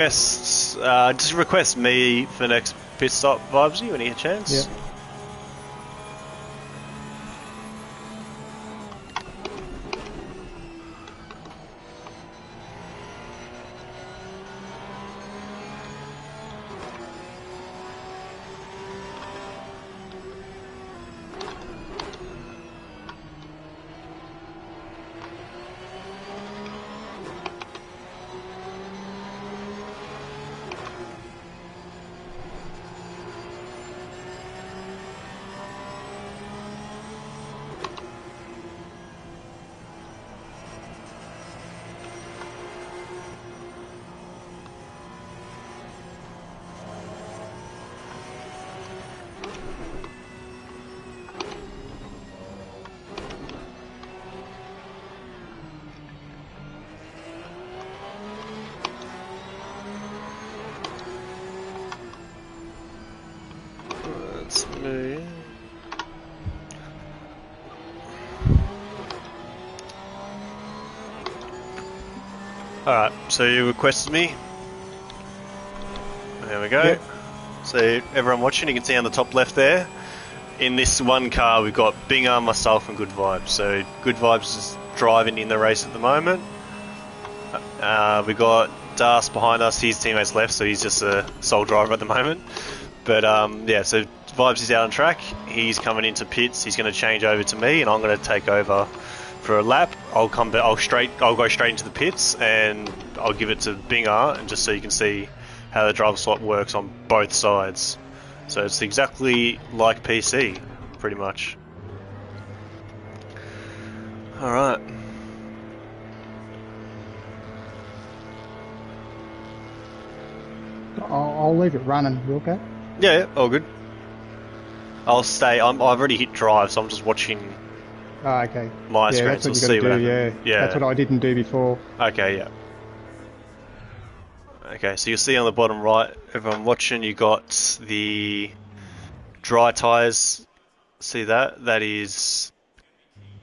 Just request me for next pit stop, Vibesy, when you get a chance. Yeah. That's me. Alright, so you requested me. There we go. Yep. So everyone watching, you can see on the top left there, in this one car we've got Binger, myself and Good Vibes. So Good Vibes is driving in the race at the moment. We got Das behind us, his teammates left, so he's just a sole driver at the moment. But yeah, so Vibes is out on track, he's coming into pits, he's going to change over to me and I'm going to take over for a lap. I'll go straight into the pits and I'll give it to Binger, and just so you can see how the driver swap works on both sides. So it's exactly like PC, pretty much. Alright. I'll leave it running. You okay? Yeah, all good. I'll stay. I've already hit drive, so I'm just watching Oh, okay. my screen. That's So what we'll you see got to what do. happens. Yeah. That's what I didn't do before. Okay, yeah. Okay, so you'll see on the bottom right, everyone watching, you got the dry tyres. See that? That is,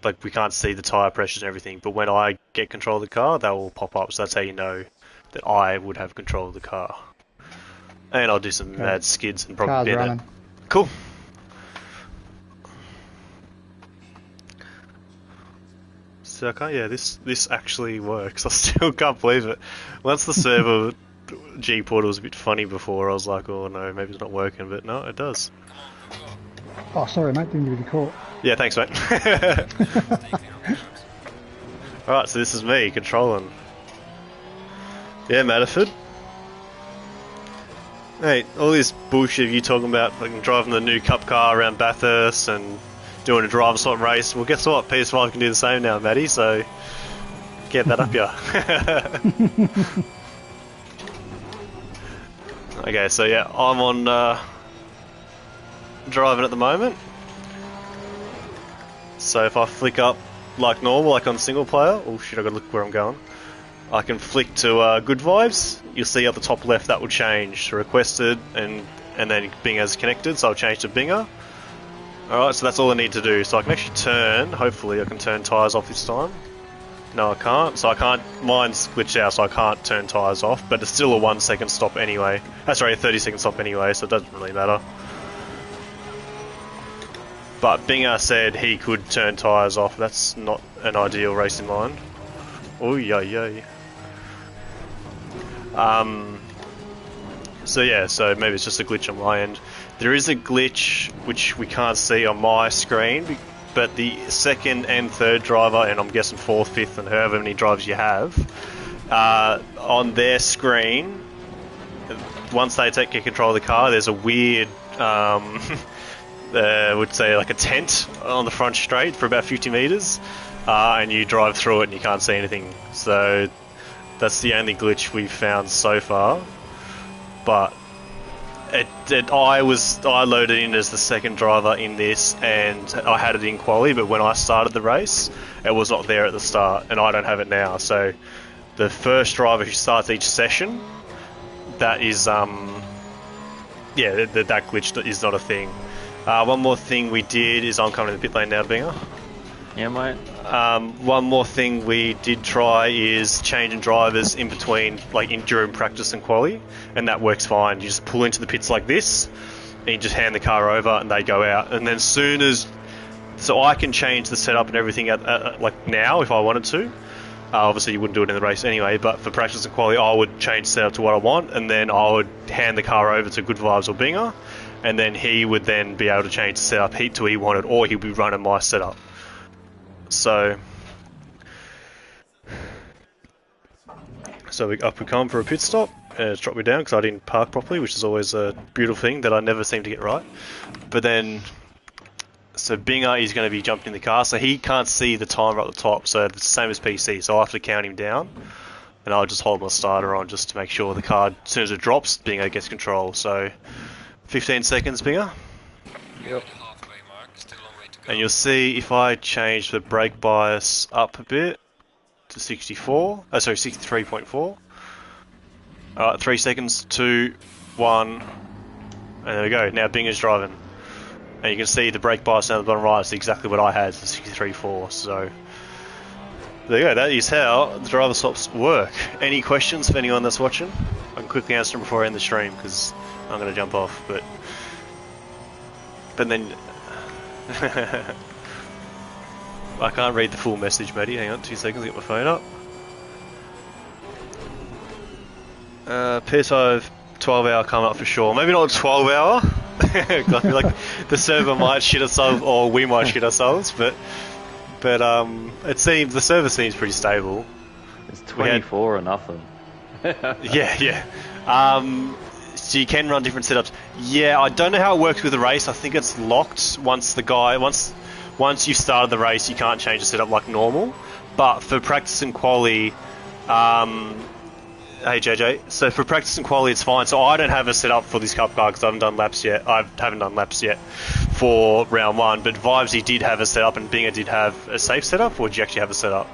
like, we can't see the tyre pressures and everything, but when I get control of the car, that will pop up. So that's how you know that I would have control of the car. And I'll do some mad skids and probably Car's be in it. running. Cool. So yeah, this actually works. I still can't believe it. Once the server G portal was a bit funny before, I was like, oh no, maybe it's not working, but no, it does. Oh, sorry, mate. Didn't give you the call. Yeah, thanks, mate. Alright, so this is me controlling. Yeah, Matterford. Hey, all this bullshit you talking about, fucking driving the new cup car around Bathurst and doing a driver swap race. Well, guess what? PS5 can do the same now, Matty, so get that up ya. Okay, so yeah, I'm on driving at the moment. So if I flick up like normal, like on single player, oh shit, I gotta look where I'm going. I can flick to Good Vibes. You'll see at the top left that will change to requested, and then Binger's connected, so I'll change to Binger. Alright, so that's all I need to do. So I can actually turn, hopefully I can turn tyres off this time. No, I can't. So I can't, mine's glitched out, so I can't turn tyres off, but it's still a 1 second stop anyway. Sorry, a 30-second stop anyway, so it doesn't really matter. But Binger said he could turn tyres off. That's not an ideal racing line. Oh, yay. So yeah, so maybe it's just a glitch on my end. There is a glitch which we can't see on my screen, but the second and third driver, and I'm guessing fourth, fifth, and however many drivers you have, on their screen, once they get control of the car, there's a weird, would say like a tent on the front straight for about 50 metres, and you drive through it and you can't see anything. So that's the only glitch we've found so far. But I loaded in as the second driver in this, and I had it in quali, but when I started the race, it was not there at the start, and I don't have it now. So the first driver who starts each session, that is, that glitch is not a thing. One more thing we did is I'm coming in the pit lane now, Binger. Yeah, mate. One more thing we did try is changing drivers in between, like during practice and quali, and that works fine. You just pull into the pits like this, and you just hand the car over, and they go out. And then so I can change the setup and everything like now if I wanted to. Obviously, you wouldn't do it in the race anyway, but for practice and quali, I would change the setup to what I want, and then I would hand the car over to Good Vibes or Binger, and then he would then be able to change the setup to what he wanted, or he'd be running my setup. So we come for a pit stop, and it's dropped me down because I didn't park properly, which is always a beautiful thing that I never seem to get right. But then, so Binger is going to be jumping in the car, so he can't see the timer at the top, so it's the same as PC, so I'll have to count him down, and I'll just hold my starter on just to make sure the car, as soon as it drops, Binger gets control. So 15 seconds, Binger. Yep. And you'll see if I change the brake bias up a bit to 63.4. Alright, 3 seconds, 2, 1, and there we go. Now Binger's driving. And you can see the brake bias down the bottom right is exactly what I had, the 63.4. So there you go, that is how the driver swaps work. Any questions for anyone that's watching? I can quickly answer them before I end the stream because I'm going to jump off. But then I can't read the full message, Matty. Hang on, 2 seconds, get my phone up. PS5 12-hour coming up for sure. Maybe not a 12-hour. I feel like the server might shit itself, or we might shit ourselves. But it seems the server seems pretty stable. It's 24 or nothing. Yeah. So you can run different setups. Yeah, I don't know how it works with the race. I think it's locked once you've started the race, you can't change the setup like normal. But for practice and quali, hey JJ, so for practice and quali it's fine. So I don't have a setup for this cup car because I haven't done laps yet. I haven't done laps yet for round one. But Vibesy did have a setup and Binger did have a safe setup. Or did you actually have a setup?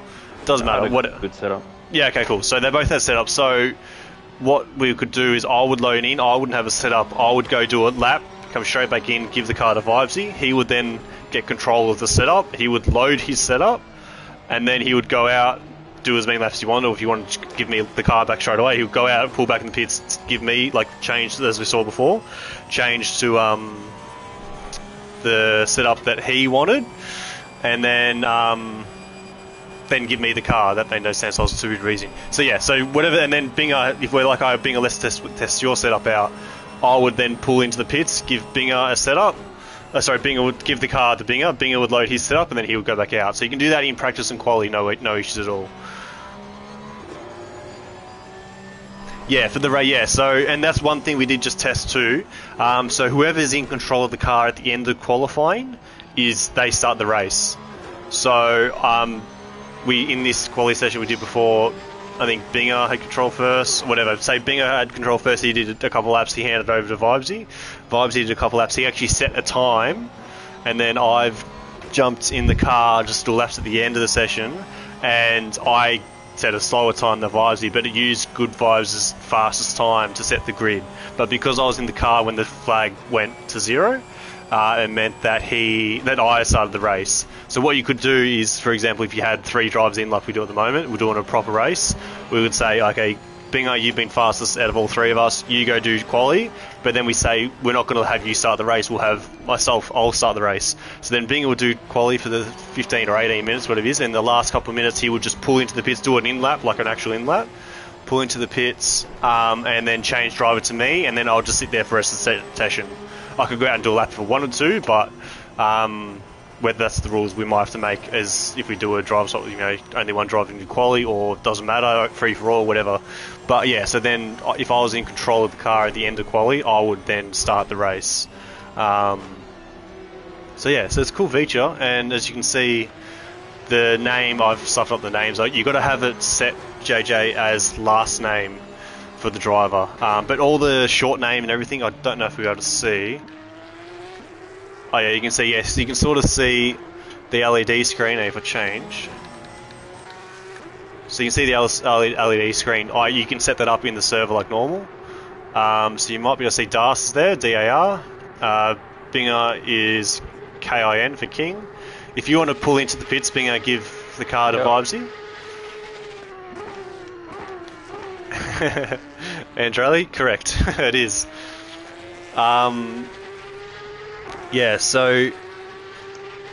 Doesn't matter. Good setup. Yeah, okay, cool. So they both had setup. So what we could do is I would load in. I wouldn't have a setup. I would go do a lap, come straight back in, give the car to Vibesy. He would then get control of the setup. He would load his setup, and then he would go out, do as many laps as you want, or if you want to give me the car back straight away, he would go out, pull back in the pits, give me, like, change, as we saw before, change to the setup that he wanted, and then give me the car. That made no sense. I was too busy. So yeah, so whatever, and then Binger, if we're like, Binger, let's test your setup out, I would then pull into the pits, give Binger a setup. Binger would give the car to Binger. Binger would load his setup, and then he would go back out. So you can do that in practice and quali, no issues at all. Yeah, for the race, yeah. So, and that's one thing we did just test too. So whoever's in control of the car at the end of qualifying they start the race. So in this quali session we did before, I think Binger had control first, whatever. Say Binger had control first, he did a couple laps, he handed it over to Vibesy. Vibesy did a couple laps, he actually set a time, and then I've jumped in the car, just do laps at the end of the session, and I set a slower time than Vibesy, but it used Good Vibes' fastest time to set the grid. But because I was in the car when the flag went to 0, it meant that I started the race. So what you could do is, for example, if you had 3 drivers in like we do at the moment, we're doing a proper race, we would say, okay, Binger, you've been fastest out of all 3 of us, you go do quali, but then we say, we're not going to have you start the race, we'll have I'll start the race. So then Binger will do quali for the 15 or 18 minutes, whatever it is, and the last couple of minutes he would just pull into the pits, do an in-lap, like an actual in-lap, pull into the pits, and then change driver to me, and then I'll just sit there for the rest of the session. I could go out and do a lap if I wanted to, but whether that's the rules we might have to make as if we do a drive swap, only one driver can do quali, or doesn't matter, free for all, whatever. But yeah, so then if I was in control of the car at the end of quali, I would then start the race. So yeah, so it's a cool feature, and as you can see, the name, I've stuffed up the names. You've got to have it set, JJ, as last name for the driver, but all the short name and everything, I don't know if we're able to see. Oh yeah, you can see, yes, you can sort of see the LED screen if I change. So you can see the LED screen. You can set that up in the server like normal. So you might be able to see DAS is there, DAR. Binger is KIN for King. If you want to pull into the pits, Bingo, give the car to Yep. Vibesy. Andrali, correct. It is. Yeah, so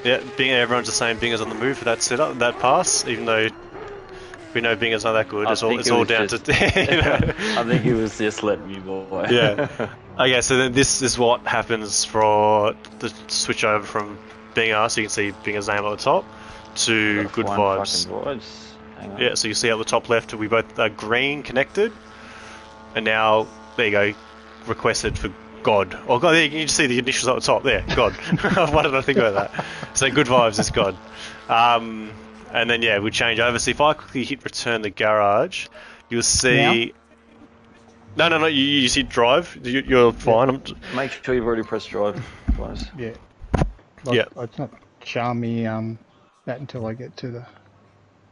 yeah, everyone's just saying Binger's on the move for that setup, that pass, even though we know Binger's not that good. It's all down to. You know. I think he was just letting you boy. Yeah. Okay, so then this is what happens for the switch over from Binger, so you can see Binger's name at the top, to Good One Vibes. fucking vibes. Hang on. Yeah, so you see at the top left, we both are green connected, and now there you go, requested for God. Oh God, there you can just see the initials at the top there. God. Why did I think about that? So Good Vibes is God. And then yeah, we change over. So if I quickly hit return the garage, you'll see. No. You just hit drive. You're fine. Make sure you've already pressed drive twice. Yeah. Yeah. It's not showing me that until I get to the...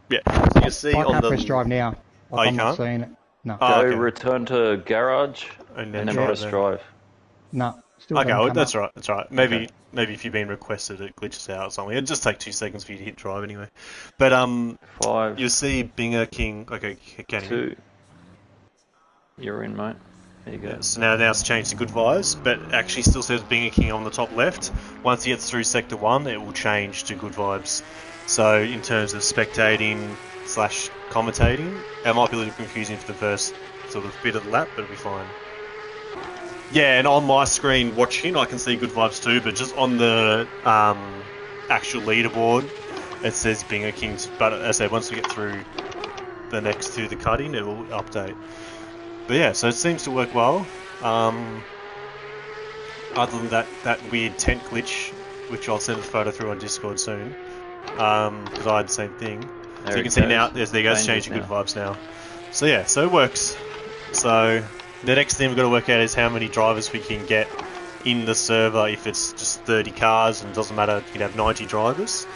Yeah. So you see I on can't the. press drive now. Oh, I'm you not can't? seeing it. No. Oh, Go okay. return to garage And and then drive press then. drive. No. Still Okay, doesn't well, come that's up. right. That's right. Maybe Okay. if you've been requested, it glitches out or something. It'll just take 2 seconds for you to hit drive anyway. But 5, you'll see Binger King. Okay, can you? 2. You're in, mate. There you go. Yeah, so now it's changed to Good Vibes, but it actually still says Binger King on the top left. Once he gets through Sector 1, it will change to Good Vibes. So in terms of spectating / commentating, it might be a little confusing for the first sort of bit of the lap, but it'll be fine. Yeah, and on my screen watching, I can see Good Vibes too, but just on the actual leaderboard, it says Binger Kings. But as I said, once we get through the next to the cutting, it will update. But yeah, so it seems to work well. Other than that weird tent glitch, which I'll send a photo through on Discord soon, because I had the same thing. There So you it can see goes. now, there goes changing Good Vibes now. So yeah, so it works. So the next thing we've got to work out is how many drivers we can get in the server. If it's just 30 cars and it doesn't matter, you can have 90 drivers.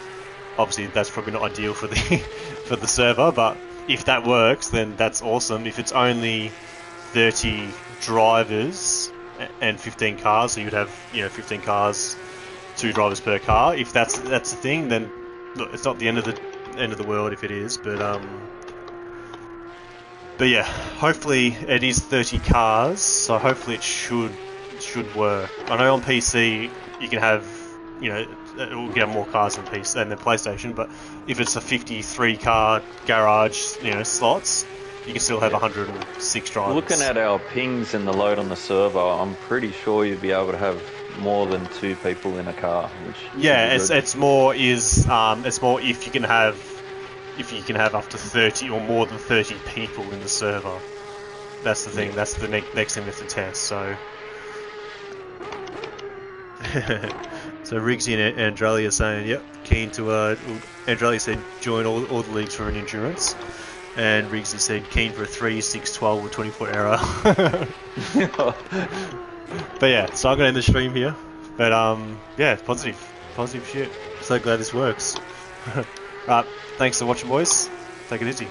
Obviously, that's probably not ideal for the for the server, but if that works, then that's awesome. If it's only 30 drivers and 15 cars, so you'd have 15 cars, 2 drivers per car. If that's the thing, then look, it's not the end of the world if it is, but yeah, hopefully it is 30 cars, so hopefully it should work. I know on PC you can have, it will get more cars than PC and the PlayStation, but if it's a 53 car garage, slots, you can still have 106 drivers. Looking at our pings and the load on the server, I'm pretty sure you'd be able to have more than 2 people in a car. Which it's more if you can have up to 30 or more than 30 people in the server. That's the thing. Yeah. That's the next thing we have to test. So, so Riggsy and Andrali are saying, yep, keen to. Andrali said join all the leagues for an endurance, and Riggsy said keen for a 3, 6, 12, or 24 hour. But yeah, so I'm gonna end the stream here. But yeah, positive shit. So glad this works. Right, thanks for watching, boys. Take it easy.